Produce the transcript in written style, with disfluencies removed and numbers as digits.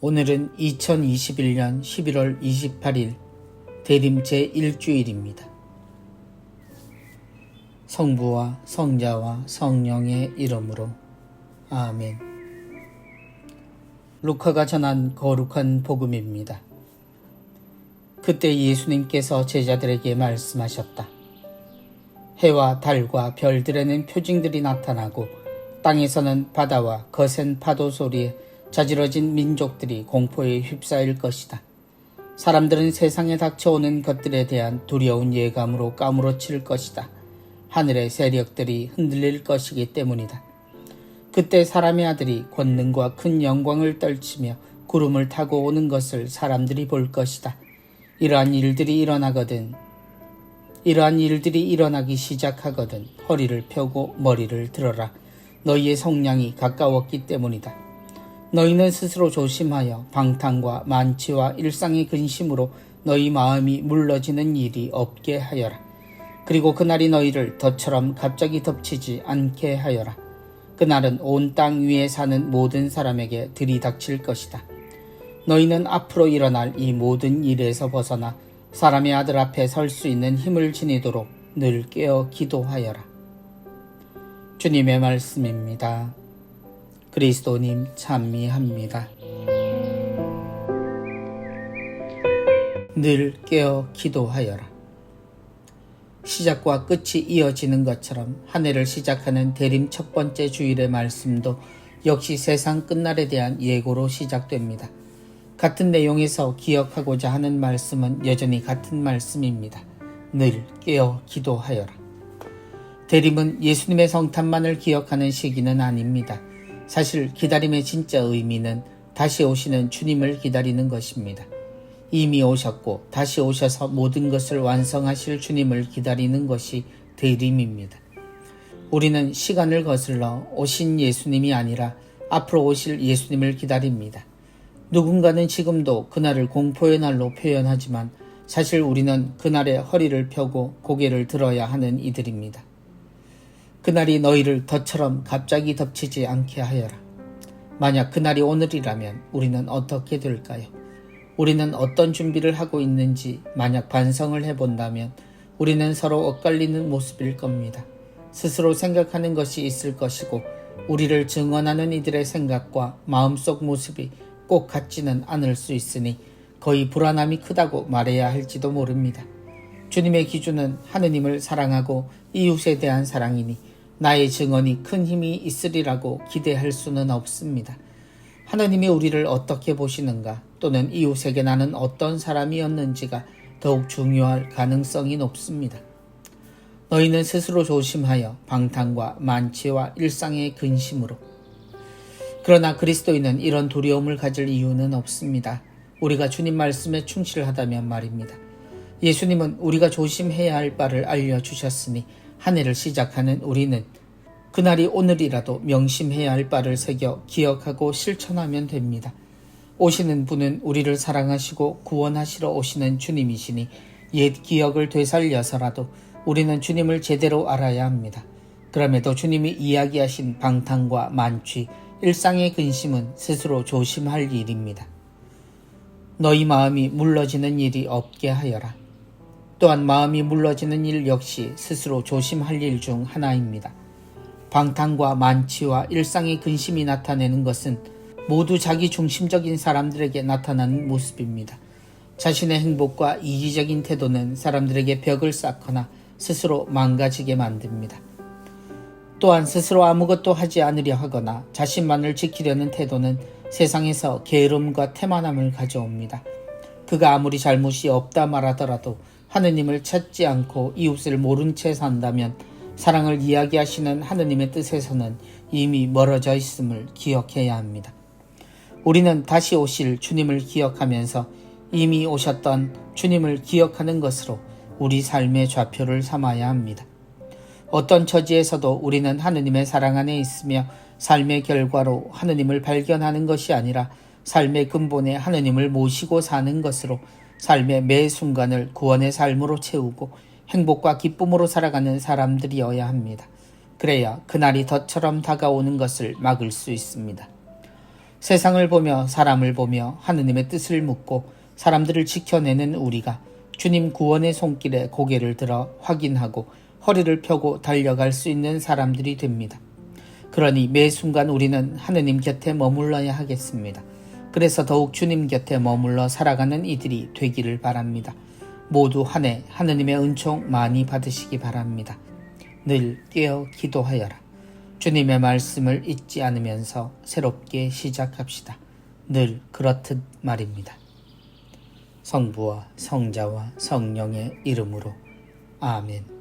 오늘은 2021년 11월 28일 대림 제1주일입니다. 성부와 성자와 성령의 이름으로 아멘. 루카가 전한 거룩한 복음입니다. 그때 예수님께서 제자들에게 말씀하셨다. 해와 달과 별들에는 표징들이 나타나고 땅에서는 바다와 거센 파도 소리에 자지러진 민족들이 공포에 휩싸일 것이다. 사람들은 세상에 닥쳐오는 것들에 대한 두려운 예감으로 까무러칠 것이다. 하늘의 세력들이 흔들릴 것이기 때문이다. 그때 사람의 아들이 권능과 큰 영광을 떨치며 구름을 타고 오는 것을 사람들이 볼 것이다. 이러한 일들이 일어나기 시작하거든 허리를 펴고 머리를 들어라. 너희의 속량이 가까웠기 때문이다. 너희는 스스로 조심하여 방탕과 만취와 일상의 근심으로 너희 마음이 물러지는 일이 없게 하여라. 그리고 그날이 너희를 덫처럼 갑자기 덮치지 않게 하여라. 그날은 온 땅 위에 사는 모든 사람에게 들이닥칠 것이다. 너희는 앞으로 일어날 이 모든 일에서 벗어나 사람의 아들 앞에 설 수 있는 힘을 지니도록 늘 깨어 기도하여라. 주님의 말씀입니다. 그리스도님 찬미합니다. 늘 깨어 기도하여라. 시작과 끝이 이어지는 것처럼 한 해를 시작하는 대림 첫 번째 주일의 말씀도 역시 세상 끝날에 대한 예고로 시작됩니다. 같은 내용에서 기억하고자 하는 말씀은 여전히 같은 말씀입니다. 늘 깨어 기도하여라. 대림은 예수님의 성탄만을 기억하는 시기는 아닙니다. 사실 기다림의 진짜 의미는 다시 오시는 주님을 기다리는 것입니다. 이미 오셨고 다시 오셔서 모든 것을 완성하실 주님을 기다리는 것이 대림입니다. 우리는 시간을 거슬러 오신 예수님이 아니라 앞으로 오실 예수님을 기다립니다. 누군가는 지금도 그날을 공포의 날로 표현하지만 사실 우리는 그날에 허리를 펴고 고개를 들어야 하는 이들입니다. 그날이 너희를 덫처럼 갑자기 덮치지 않게 하여라. 만약 그날이 오늘이라면 우리는 어떻게 될까요? 우리는 어떤 준비를 하고 있는지 만약 반성을 해본다면 우리는 서로 엇갈리는 모습일 겁니다. 스스로 생각하는 것이 있을 것이고 우리를 증언하는 이들의 생각과 마음속 모습이 꼭 같지는 않을 수 있으니 거의 불안함이 크다고 말해야 할지도 모릅니다. 주님의 기준은 하느님을 사랑하고 이웃에 대한 사랑이니 나의 증언이 큰 힘이 있으리라고 기대할 수는 없습니다. 하나님이 우리를 어떻게 보시는가 또는 이웃에게 나는 어떤 사람이었는지가 더욱 중요할 가능성이 높습니다. 너희는 스스로 조심하여 방탕과 만취와 일상의 근심으로. 그러나 그리스도인은 이런 두려움을 가질 이유는 없습니다. 우리가 주님 말씀에 충실하다면 말입니다. 예수님은 우리가 조심해야 할 바를 알려주셨으니 한 해를 시작하는 우리는 그날이 오늘이라도 명심해야 할 바를 새겨 기억하고 실천하면 됩니다. 오시는 분은 우리를 사랑하시고 구원하시러 오시는 주님이시니 옛 기억을 되살려서라도 우리는 주님을 제대로 알아야 합니다. 그럼에도 주님이 이야기하신 방탕과 만취, 일상의 근심은 스스로 조심할 일입니다. 너희 마음이 물러지는 일이 없게 하여라. 또한 마음이 물러지는 일 역시 스스로 조심할 일 중 하나입니다. 방탕과 만취와 일상의 근심이 나타내는 것은 모두 자기 중심적인 사람들에게 나타나는 모습입니다. 자신의 행복과 이기적인 태도는 사람들에게 벽을 쌓거나 스스로 망가지게 만듭니다. 또한 스스로 아무것도 하지 않으려 하거나 자신만을 지키려는 태도는 세상에서 게으름과 태만함을 가져옵니다. 그가 아무리 잘못이 없다 말하더라도 하느님을 찾지 않고 이웃을 모른 채 산다면 사랑을 이야기하시는 하느님의 뜻에서는 이미 멀어져 있음을 기억해야 합니다. 우리는 다시 오실 주님을 기억하면서 이미 오셨던 주님을 기억하는 것으로 우리 삶의 좌표를 삼아야 합니다. 어떤 처지에서도 우리는 하느님의 사랑 안에 있으며 삶의 결과로 하느님을 발견하는 것이 아니라 삶의 근본에 하느님을 모시고 사는 것으로 삶의 매 순간을 구원의 삶으로 채우고 행복과 기쁨으로 살아가는 사람들이어야 합니다. 그래야 그날이 덫처럼 다가오는 것을 막을 수 있습니다. 세상을 보며 사람을 보며 하느님의 뜻을 묻고 사람들을 지켜내는 우리가 주님 구원의 손길에 고개를 들어 확인하고 허리를 펴고 달려갈 수 있는 사람들이 됩니다. 그러니 매 순간 우리는 하느님 곁에 머물러야 하겠습니다. 그래서 더욱 주님 곁에 머물러 살아가는 이들이 되기를 바랍니다. 모두 한 해 하느님의 은총 많이 받으시기 바랍니다. 늘 깨어 기도하여라. 주님의 말씀을 잊지 않으면서 새롭게 시작합시다. 늘 그렇듯 말입니다. 성부와 성자와 성령의 이름으로 아멘.